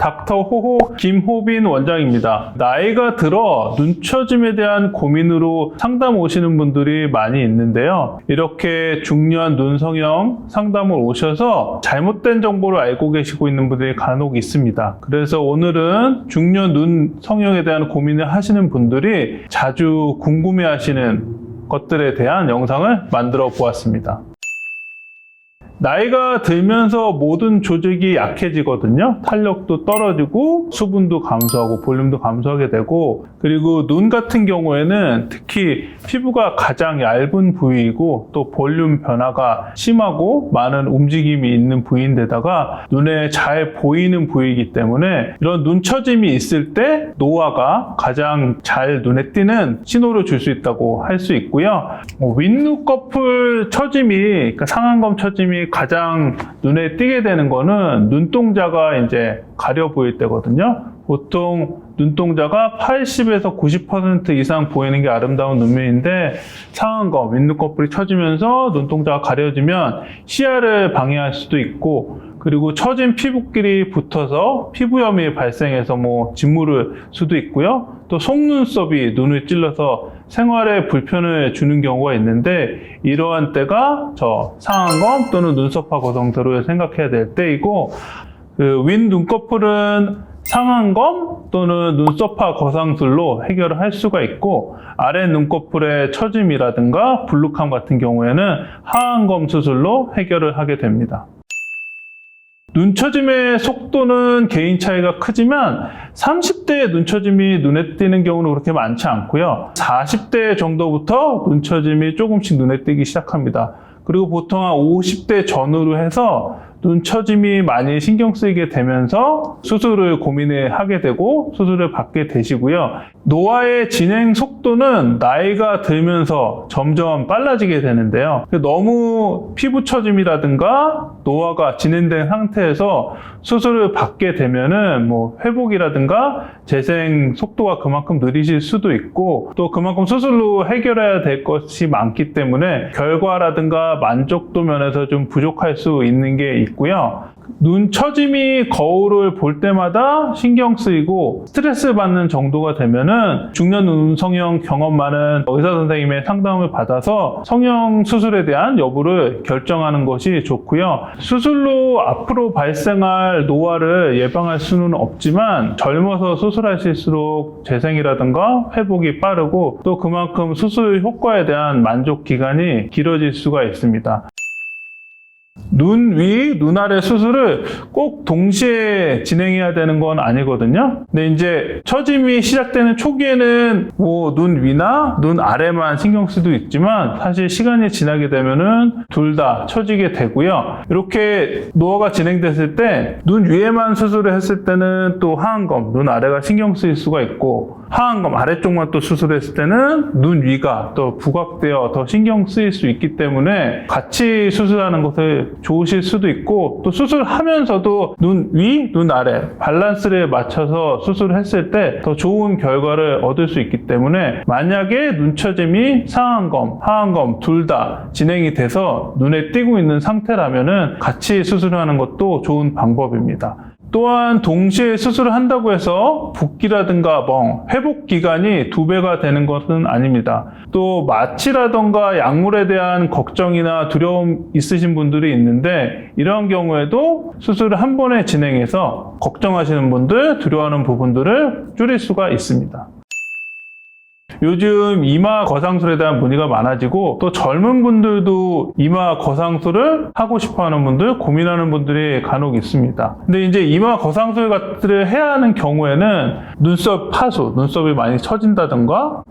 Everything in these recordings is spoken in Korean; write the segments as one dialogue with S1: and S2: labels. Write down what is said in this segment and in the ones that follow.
S1: 닥터 호호 김호빈 원장입니다. 나이가 들어 눈처짐에 대한 고민으로 상담 오시는 분들이 많이 있는데요. 이렇게 중년 눈 성형 상담을 오셔서 잘못된 정보를 알고 계시고 있는 분들이 간혹 있습니다. 그래서 오늘은 중년 눈 성형에 대한 고민을 하시는 분들이 자주 궁금해하시는 것들에 대한 영상을 만들어 보았습니다. 나이가 들면서 모든 조직이 약해지거든요. 탄력도 떨어지고 수분도 감소하고 볼륨도 감소하게 되고, 그리고 눈 같은 경우에는 특히 피부가 가장 얇은 부위이고 또 볼륨 변화가 심하고 많은 움직임이 있는 부위인데다가 눈에 잘 보이는 부위이기 때문에 이런 눈처짐이 있을 때 노화가 가장 잘 눈에 띄는 신호를 줄 수 있다고 할 수 있고요. 윗눈꺼풀 처짐이, 그러니까 상안검 처짐이 가장 눈에 띄게 되는 거는 눈동자가 이제 가려 보일 때거든요. 보통 눈동자가 80에서 90% 이상 보이는 게 아름다운 눈매인데, 상안검, 윗눈꺼풀이 처지면서 눈동자가 가려지면 시야를 방해할 수도 있고, 그리고 처진 피부끼리 붙어서 피부염이 발생해서 진물을 수도 있고요. 또 속눈썹이 눈을 찔러서 생활에 불편을 주는 경우가 있는데, 이러한 때가 저 상안검 또는 눈썹화 거상술을 생각해야 될 때이고, 윗 눈꺼풀은 상안검 또는 눈썹화 거상술로 해결을 할 수가 있고, 아래 눈꺼풀의 처짐이라든가 불룩함 같은 경우에는 하안검 수술로 해결을 하게 됩니다. 눈처짐의 속도는 개인 차이가 크지만 30대의 눈처짐이 눈에 띄는 경우는 그렇게 많지 않고요. 40대 정도부터 눈처짐이 조금씩 눈에 띄기 시작합니다. 그리고 보통 한 50대 전후로 해서 눈처짐이 많이 신경 쓰이게 되면서 수술을 고민을 하게 되고 수술을 받게 되시고요. 노화의 진행 속도는 나이가 들면서 점점 빨라지게 되는데요. 너무 피부 처짐이라든가 노화가 진행된 상태에서 수술을 받게 되면은 회복이라든가 재생 속도가 그만큼 느리실 수도 있고, 또 그만큼 수술로 해결해야 될 것이 많기 때문에 결과라든가 만족도 면에서 좀 부족할 수 있는 게 있고요. 눈 처짐이 거울을 볼 때마다 신경 쓰이고 스트레스 받는 정도가 되면은 중년 눈 성형 경험 많은 의사 선생님의 상담을 받아서 성형 수술에 대한 여부를 결정하는 것이 좋고요. 수술로 앞으로 발생할 노화를 예방할 수는 없지만 젊어서 수술하실수록 재생이라든가 회복이 빠르고 또 그만큼 수술 효과에 대한 만족 기간이 길어질 수가 있습니다. 눈 위, 눈 아래 수술을 꼭 동시에 진행해야 되는 건 아니거든요. 근데 이제 처짐이 시작되는 초기에는 눈 위나 눈 아래만 신경 쓰도 있지만 사실 시간이 지나게 되면은 둘 다 처지게 되고요. 이렇게 노화가 진행됐을 때 눈 위에만 수술을 했을 때는 또 하안검, 눈 아래가 신경 쓰일 수가 있고, 하안검 아래쪽만 또 수술했을 때는 눈 위가 또 부각되어 더 신경 쓰일 수 있기 때문에 같이 수술하는 것을 좋으실 수도 있고, 또 수술하면서도 눈 위, 눈 아래 밸런스를 맞춰서 수술을 했을 때 더 좋은 결과를 얻을 수 있기 때문에, 만약에 눈처짐이 상안검, 하안검 둘 다 진행이 돼서 눈에 띄고 있는 상태라면은 같이 수술하는 것도 좋은 방법입니다. 또한 동시에 수술을 한다고 해서 붓기라든가 회복 기간이 2배가 되는 것은 아닙니다. 또 마취라든가 약물에 대한 걱정이나 두려움 있으신 분들이 있는데, 이런 경우에도 수술을 한 번에 진행해서 걱정하시는 분들, 두려워하는 부분들을 줄일 수가 있습니다. 요즘 이마 거상술에 대한 문의가 많아지고, 또 젊은 분들도 이마 거상술을 하고 싶어하는 분들, 고민하는 분들이 간혹 있습니다. 근데 이제 이마 거상술 같은 해야 하는 경우에는 눈썹 파수, 눈썹이 많이 처진다든가,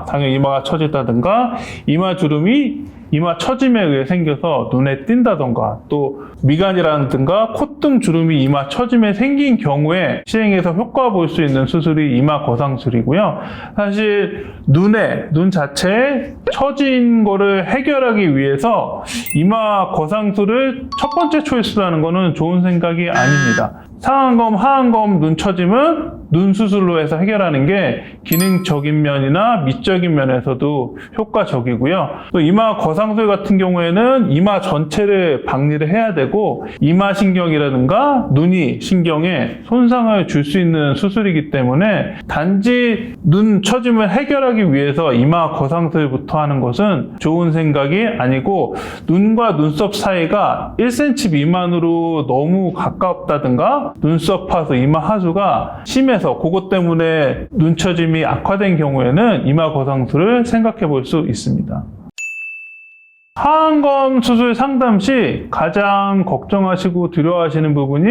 S1: 당연히 이마가 처진다든가, 이마 주름이 이마 처짐에 의해 생겨서 눈에 띈다던가, 또 미간이라든가 콧등 주름이 이마 처짐에 생긴 경우에 시행해서 효과 볼 수 있는 수술이 이마 거상술이고요. 사실 눈 자체에 처진 거를 해결하기 위해서 이마 거상술을 첫 번째 초이스로 하는 거는 좋은 생각이 아닙니다. 상안검, 하안검 눈 처짐은 눈 수술로 해서 해결하는 게 기능적인 면이나 미적인 면에서도 효과적이고요. 또 이마 거상술 같은 경우에는 이마 전체를 박리를 해야 되고 이마 신경이라든가 눈이 신경에 손상을 줄 수 있는 수술이기 때문에 단지 눈 처짐을 해결하기 위해서 이마 거상술부터 하는 것은 좋은 생각이 아니고 눈과 눈썹 사이가 1cm 미만으로 너무 가깝다든가 눈썹 하수, 이마 하수가 심해서 그것 때문에 눈 처짐이 악화된 경우에는 이마 거상술을 생각해 볼 수 있습니다. 하안검 수술 상담 시 가장 걱정하시고 두려워하시는 부분이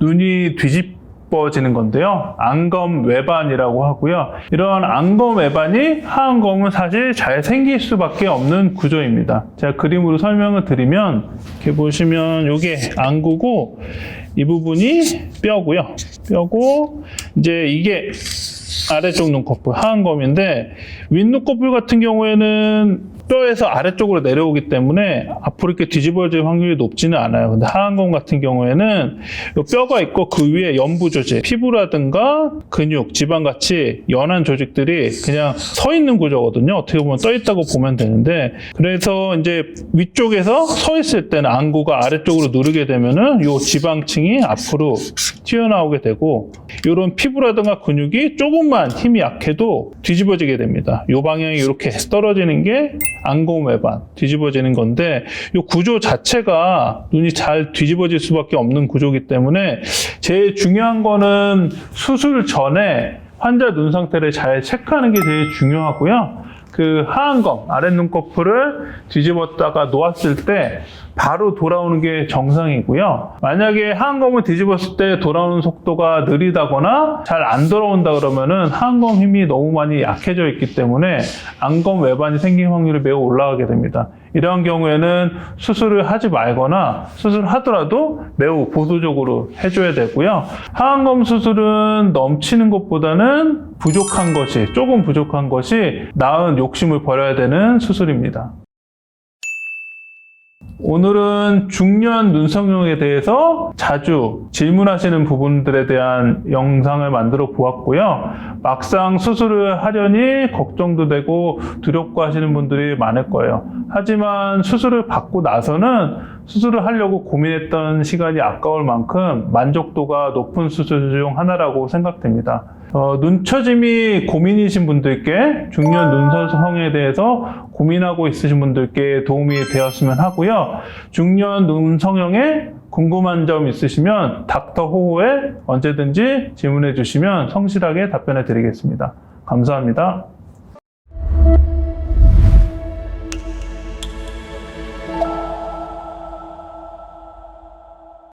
S1: 눈이 뒤집어지는 건데요. 안검 외반이라고 하고요. 이런 안검 외반이 하안검은 사실 잘 생길 수밖에 없는 구조입니다. 제가 그림으로 설명을 드리면 이렇게 보시면 이게 안구고 이 부분이 뼈고요. 뼈고 이제 이게 아래쪽 눈꺼풀 하안검인데 윗눈꺼풀 같은 경우에는 뼈에서 아래쪽으로 내려오기 때문에 앞으로 이렇게 뒤집어질 확률이 높지는 않아요. 근데 하안검 같은 경우에는 뼈가 있고 그 위에 연부 조직, 피부라든가 근육, 지방같이 연한 조직들이 그냥 서 있는 구조거든요. 어떻게 보면 떠 있다고 보면 되는데 그래서 이제 위쪽에서 서 있을 때는 안구가 아래쪽으로 누르게 되면은 요 지방층이 앞으로 튀어나오게 되고 이런 피부라든가 근육이 조금만 힘이 약해도 뒤집어지게 됩니다. 요 방향이 이렇게 떨어지는 게 안검 외반, 뒤집어지는 건데 이 구조 자체가 눈이 잘 뒤집어질 수밖에 없는 구조이기 때문에 제일 중요한 거는 수술 전에 환자 눈 상태를 잘 체크하는 게 제일 중요하고요. 그 하안검, 아랫눈꺼풀을 뒤집었다가 놓았을 때 바로 돌아오는 게 정상이고요. 만약에 하안검을 뒤집었을 때 돌아오는 속도가 느리다거나 잘 안 돌아온다 그러면은 하안검 힘이 너무 많이 약해져 있기 때문에 안검 외반이 생길 확률이 매우 올라가게 됩니다. 이러한 경우에는 수술을 하지 말거나 수술하더라도 매우 보수적으로 해줘야 되고요. 하안검 수술은 넘치는 것보다는 부족한 것이, 조금 부족한 것이 나은 욕심을 버려야 되는 수술입니다. 오늘은 중년 눈성형에 대해서 자주 질문하시는 부분들에 대한 영상을 만들어 보았고요. 막상 수술을 하려니 걱정도 되고 두렵고 하시는 분들이 많을 거예요. 하지만 수술을 받고 나서는 수술을 하려고 고민했던 시간이 아까울 만큼 만족도가 높은 수술 중 하나라고 생각됩니다. 눈 처짐이 고민이신 분들께 중년 눈성형에 대해서 고민하고 있으신 분들께 도움이 되었으면 하고요. 중년 눈성형에 궁금한 점 있으시면 닥터 호호에 언제든지 질문해 주시면 성실하게 답변해 드리겠습니다. 감사합니다.